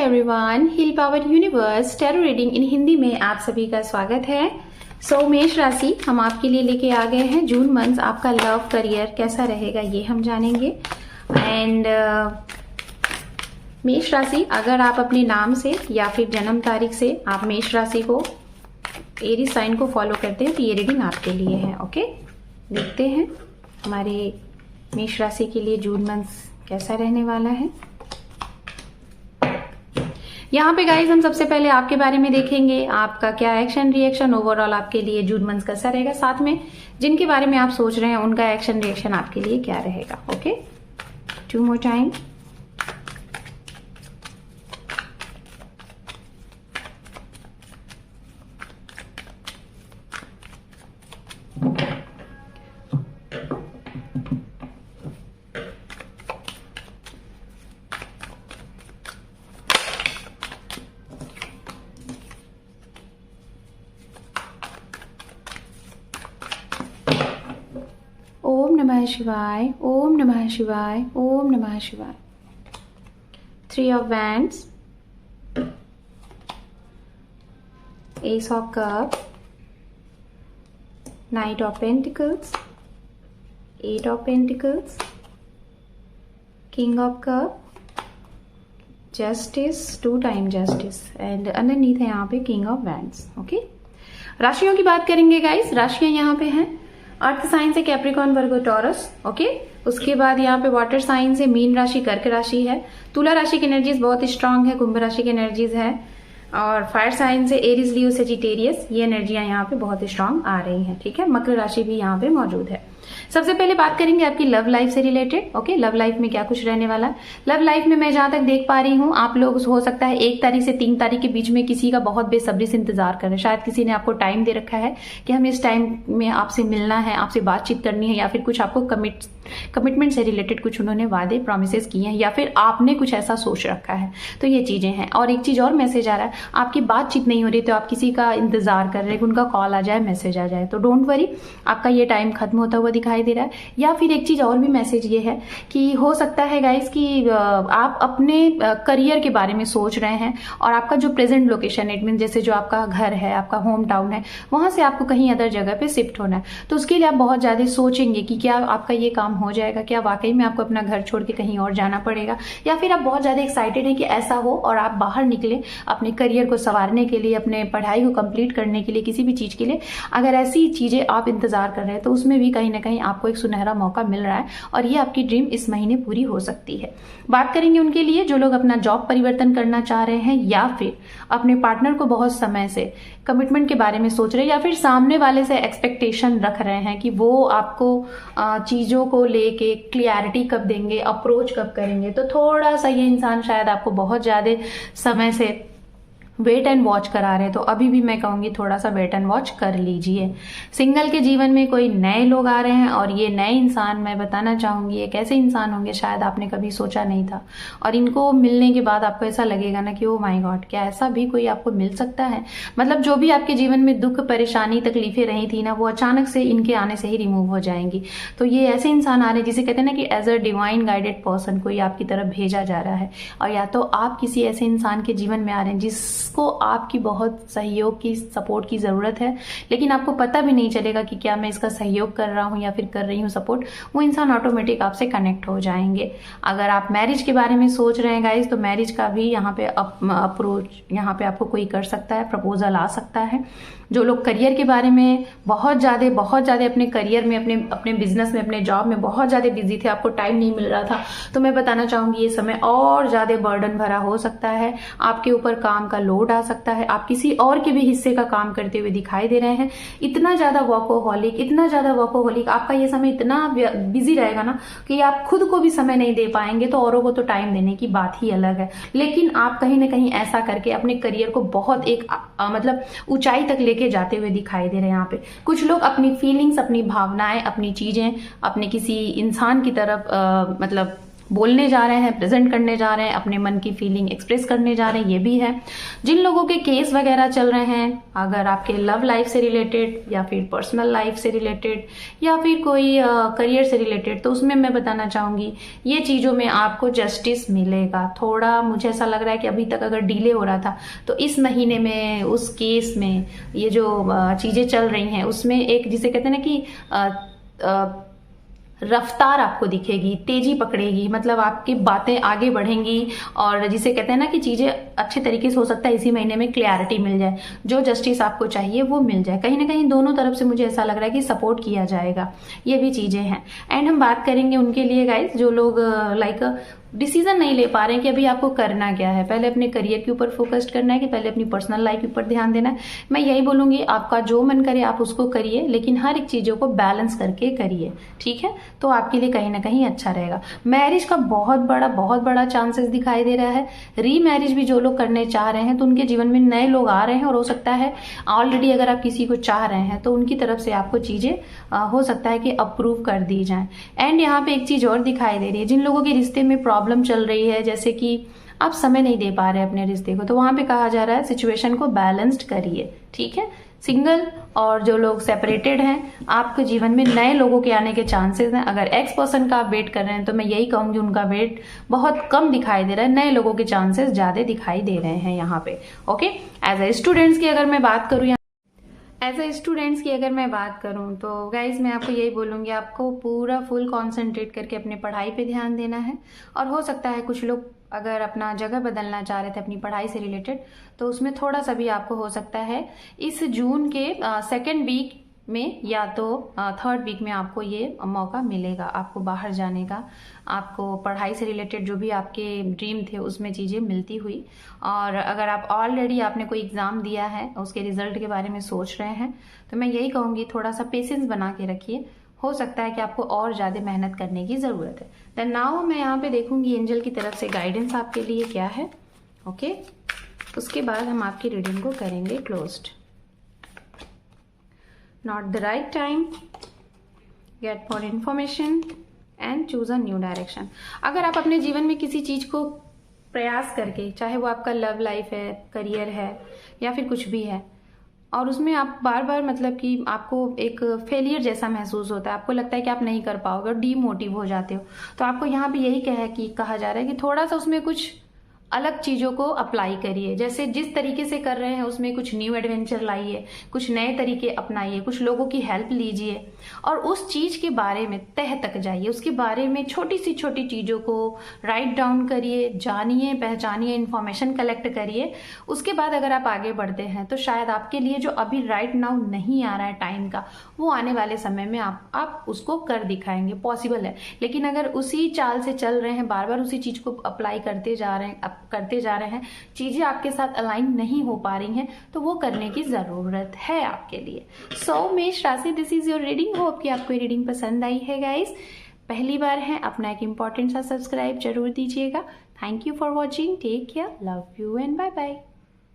Everyone, heal power universe tarot reading in Hindi में आप सभी का स्वागत है। मेष राशि हम आपके लिए लेके आ गए हैं। जून मंथ आपका लव करियर कैसा रहेगा ये हम जानेंगे। एंड मेष राशि, अगर आप अपने नाम से या फिर जन्म तारीख से आप मेष राशि को एरीज साइन को फॉलो करते हैं तो ये रीडिंग आपके लिए है। ओके, देखते हैं हमारे मेष राशि के लिए जून मंथ कैसा रहने वाला है। यहाँ पे गाइस हम सबसे पहले आपके बारे में देखेंगे, आपका क्या एक्शन रिएक्शन ओवरऑल आपके लिए जून मंथ कैसा रहेगा, साथ में जिनके बारे में आप सोच रहे हैं उनका एक्शन रिएक्शन आपके लिए क्या रहेगा। Okay, 2 more time. ओम नमः शिवाय, ओम नमः शिवाय, ओम नमः शिवाय। 3 of Wands, Ace of Cups, Knight of Pentacles, 8 of Pentacles, King of Cups, Justice, 2 time Justice, and underneath है यहाँ पे King of Wands। ओके, राशियों की बात करेंगे गाइस। राशियां यहाँ पे हैं, अर्थ साइन से कैप्रिकॉर्न, वर्गो, टॉरस। ओके, उसके बाद यहाँ पे वाटर साइन से मीन राशि, कर्क राशि है। तुला राशि की एनर्जीज बहुत स्ट्रांग है, कुंभ राशि की एनर्जीज है। और फायर साइन से एरीज, लियो, सेजिटेरियस, ये एनर्जियां यहाँ पे बहुत स्ट्रांग आ रही हैं। ठीक है, मकर राशि भी यहाँ पे मौजूद है। सबसे पहले बात करेंगे आपकी लव लाइफ से रिलेटेड। ओके, लव लाइफ में क्या कुछ रहने वाला है। लव लाइफ में मैं जहां तक देख पा रही हूँ, आप लोग हो सकता है 1 तारीख से 3 तारीख के बीच में किसी का बहुत बेसब्री से इंतजार कर रहे हैं। शायद किसी ने आपको टाइम दे रखा है कि हमें इस टाइम में आपसे मिलना है, आपसे बातचीत करनी है, या फिर कुछ आपको कमिटमेंट से रिलेटेड कुछ उन्होंने वादे प्रोमिसेस किए हैं, या फिर आपने कुछ ऐसा सोच रखा है। तो ये चीजें हैं। और एक चीज और मैसेज आ रहा है, आपकी बातचीत नहीं हो रही तो आप किसी का इंतजार कर रहे हैं, उनका कॉल आ जाए, मैसेज आ जाए। तो डोंट वरी, आपका ये टाइम खत्म होता हुआ दिखाई दे रहा है। या फिर एक चीज और भी मैसेज ये है कि हो सकता है गाइस कि आप अपने करियर के बारे में सोच रहे हैं और आपका जो प्रेजेंट लोकेशन, इट मीन जैसे जो आपका घर है, आपका होम टाउन है, वहां से आपको कहीं अदर जगह पे शिफ्ट होना है। तो उसके लिए आप बहुत ज्यादा सोचेंगे कि क्या आपका ये काम हो जाएगा, क्या वाकई में आपको अपना घर छोड़ के कहीं और जाना पड़ेगा, या फिर आप बहुत ज्यादा एक्साइटेड हैं कि ऐसा हो और आप बाहर निकले अपने करियर को संवारने के लिए, अपने पढ़ाई को कंप्लीट करने के लिए, किसी भी चीज के लिए। अगर ऐसी चीजें आप इंतजार कर रहे हैं तो उसमें भी कहीं ना कहीं आपको एक सुनहरा मौका मिल रहा है और ये आपकी ड्रीम इस महीने पूरी हो सकती है। बात करेंगे उनके लिए जो लोग अपना जॉब परिवर्तन करना चाह रहे हैं, या फिर अपने पार्टनर को बहुत समय से कमिटमेंट के बारे में सोच रहे हैं, या फिर सामने वाले से एक्सपेक्टेशन रख रहे हैं कि वो आपको चीजों को लेके क्लियरिटी कब देंगे, अप्रोच कब करेंगे। तो थोड़ा सा ये इंसान शायद आपको बहुत ज्यादा समय से वेट एंड वॉच करा रहे हैं। तो अभी भी मैं कहूंगी थोड़ा सा वेट एंड वॉच कर लीजिए। सिंगल के जीवन में कोई नए लोग आ रहे हैं और ये नए इंसान, मैं बताना चाहूंगी, एक ऐसे इंसान होंगे शायद आपने कभी सोचा नहीं था, और इनको मिलने के बाद आपको ऐसा लगेगा ना कि ओ माय गॉड, क्या ऐसा भी कोई आपको मिल सकता है। मतलब जो भी आपके जीवन में दुख, परेशानी, तकलीफें रही थी ना, वो अचानक से इनके आने से ही रिमूव हो जाएंगी। तो ये ऐसे इंसान आ रहे हैं जिसे कहते हैं ना कि as a divine guided person कोई आपकी तरफ भेजा जा रहा है, और या तो आप किसी ऐसे इंसान के जीवन में आ रहे हैं जिसको आपकी बहुत सहयोग की, सपोर्ट की जरूरत है, लेकिन आपको पता भी नहीं चलेगा कि क्या मैं इसका सहयोग कर रहा हूं या फिर कर रही हूं सपोर्ट। वो इंसान ऑटोमेटिक आपसे कनेक्ट हो जाएंगे। अगर आप मैरिज के बारे में सोच रहे हैं गाइज, तो मैरिज का भी यहाँ पे अप्रोच यहाँ पे आपको कोई कर सकता है, प्रपोजल आ सकता है। जो लोग करियर के बारे में बहुत ज्यादा अपने करियर में, अपने बिजनेस में, अपने जॉब में बहुत ज्यादा बिजी थे, आपको टाइम नहीं मिल रहा था, तो मैं बताना चाहूंगी ये समय और ज्यादा बर्डन भरा हो सकता है। आपके ऊपर काम का लोड डाउट आ सकता है, आप किसी और के भी हिस्से का काम करते हुए दिखाई दे रहे हैं। इतना ज्यादा वर्कोहॉलिक, आपका ये समय इतना बिजी रहेगा ना कि आप खुद को भी समय नहीं दे पाएंगे, तो औरों को तो टाइम देने की बात ही अलग है। लेकिन आप कहीं ना कहीं ऐसा करके अपने करियर को बहुत एक मतलब ऊंचाई तक लेके जाते हुए दिखाई दे रहे हैं। यहाँ पे कुछ लोग अपनी फीलिंग्स, अपनी भावनाएं, अपनी चीजें अपने किसी इंसान की तरफ मतलब बोलने जा रहे हैं, प्रेजेंट करने जा रहे हैं, अपने मन की फीलिंग एक्सप्रेस करने जा रहे हैं, ये भी है। जिन लोगों के केस वगैरह चल रहे हैं, अगर आपके लव लाइफ से रिलेटेड या फिर पर्सनल लाइफ से रिलेटेड या फिर कोई करियर से रिलेटेड, तो उसमें मैं बताना चाहूंगी ये चीजों में आपको जस्टिस मिलेगा। थोड़ा मुझे ऐसा लग रहा है कि अभी तक अगर डिले हो रहा था तो इस महीने में उस केस में ये जो चीजें चल रही हैं उसमें एक जिसे कहते हैं ना कि रफ्तार आपको दिखेगी, तेजी पकड़ेगी, मतलब आपकी बातें आगे बढ़ेंगी और जिसे कहते हैं ना कि चीजें अच्छे तरीके से हो सकता है इसी महीने में क्लैरिटी मिल जाए, जो जस्टिस आपको चाहिए वो मिल जाए। कहीं ना कहीं दोनों तरफ से मुझे ऐसा लग रहा है कि सपोर्ट किया जाएगा, ये भी चीजें हैं। एंड हम बात करेंगे उनके लिए गाइस जो लोग लाइक डिसीजन नहीं ले पा रहे हैं कि अभी आपको करना क्या है, पहले अपने करियर के ऊपर फोकस्ड करना है कि पहले अपनी पर्सनल लाइफ के ऊपर ध्यान देना है। मैं यही बोलूंगी, आपका जो मन करे आप उसको करिए, लेकिन हर एक चीजों को बैलेंस करके करिए, ठीक है, तो आपके लिए कहीं ना कहीं अच्छा रहेगा। मैरिज का बहुत बड़ा चांसेस दिखाई दे रहा है। रीमैरिज भी जो लोग करने चाह रहे हैं तो उनके जीवन में नए लोग आ रहे हैं, और हो सकता है ऑलरेडी अगर आप किसी को चाह रहे हैं तो उनकी तरफ से आपको चीजें हो सकता है कि अप्रूव कर दी जाए। एंड यहाँ पे एक चीज और दिखाई दे रही है, जिन लोगों के रिश्ते में प्रॉब्लम चल रही है, जैसे कि आप समय नहीं दे पा रहे अपने रिश्ते को, तो वहां पे कहा जा रहा है सिचुएशन को बैलेंस्ड करिए, ठीक है। सिंगल और जो लोग सेपरेटेड हैं, आपके जीवन में नए लोगों के आने के चांसेस हैं। अगर एक्स पर्सन का आप वेट कर रहे हैं तो मैं यही कहूंगी उनका वेट बहुत कम दिखाई दे रहा है, नए लोगों के चांसेस ज्यादा दिखाई दे रहे हैं यहाँ पे, ओके। एज ए स्टूडेंट्स की अगर मैं बात करूँ तो गाइज मैं आपको यही बोलूंगी, आपको पूरा फुल कंसंट्रेट करके अपने पढ़ाई पे ध्यान देना है। और हो सकता है कुछ लोग अगर अपना जगह बदलना चाह रहे थे अपनी पढ़ाई से रिलेटेड, तो उसमें थोड़ा सा भी आपको हो सकता है इस जून के सेकेंड वीक में या तो थर्ड वीक में आपको ये मौका मिलेगा, आपको बाहर जाने का, आपको पढ़ाई से रिलेटेड जो भी आपके ड्रीम थे उसमें चीज़ें मिलती हुई। और अगर आप ऑलरेडी आपने कोई एग्ज़ाम दिया है, उसके रिजल्ट के बारे में सोच रहे हैं, तो मैं यही कहूँगी थोड़ा सा पेशेंस बना के रखिए। हो सकता है कि आपको और ज़्यादा मेहनत करने की ज़रूरत है। देन नाउ मैं यहाँ पे देखूँगी एंजल की तरफ से गाइडेंस आपके लिए क्या है, ओके। उसके बाद हम आपकी रीडिंग को करेंगे closed. Not the right time, get more information and choose a new direction। अगर आप अपने जीवन में किसी चीज को प्रयास करके, चाहे वो आपका लव लाइफ है, करियर है या फिर कुछ भी है, और उसमें आप बार बार मतलब कि आपको एक फेलियर जैसा महसूस होता है, आपको लगता है कि आप नहीं कर पाओगे और डीमोटिव हो जाते हो, तो आपको यहाँ पे यही कहा जा रहा है कि थोड़ा सा उसमें कुछ अलग चीजों को अप्लाई करिए। जैसे जिस तरीके से कर रहे हैं उसमें कुछ न्यू एडवेंचर लाइए, कुछ नए तरीके अपनाइए, कुछ लोगों की हेल्प लीजिए और उस चीज के बारे में तह तक जाइए, उसके बारे में छोटी सी छोटी चीजों को राइट डाउन करिए, जानिए, पहचानिए, इंफॉर्मेशन कलेक्ट करिए। उसके बाद अगर आप आगे बढ़ते हैं तो शायद आपके लिए जो अभी राइट नाउ नहीं आ रहा है टाइम का, वो आने वाले समय में आप उसको कर दिखाएंगे, पॉसिबल है। लेकिन अगर उसी चाल से चल रहे हैं, बार बार उसी चीज को अप्लाई करते जा रहे हैं, चीजें आपके साथ अलाइन नहीं हो पा रही हैं, तो वो करने की जरूरत है आपके लिए। सो मेष राशि, this is your reading. Hope कि आपको ये रीडिंग पसंद आई है गाइस। पहली बार है, अपना एक इंपॉर्टेंट सा सब्सक्राइब जरूर दीजिएगा। Thank you for watching, take care, love you and bye bye.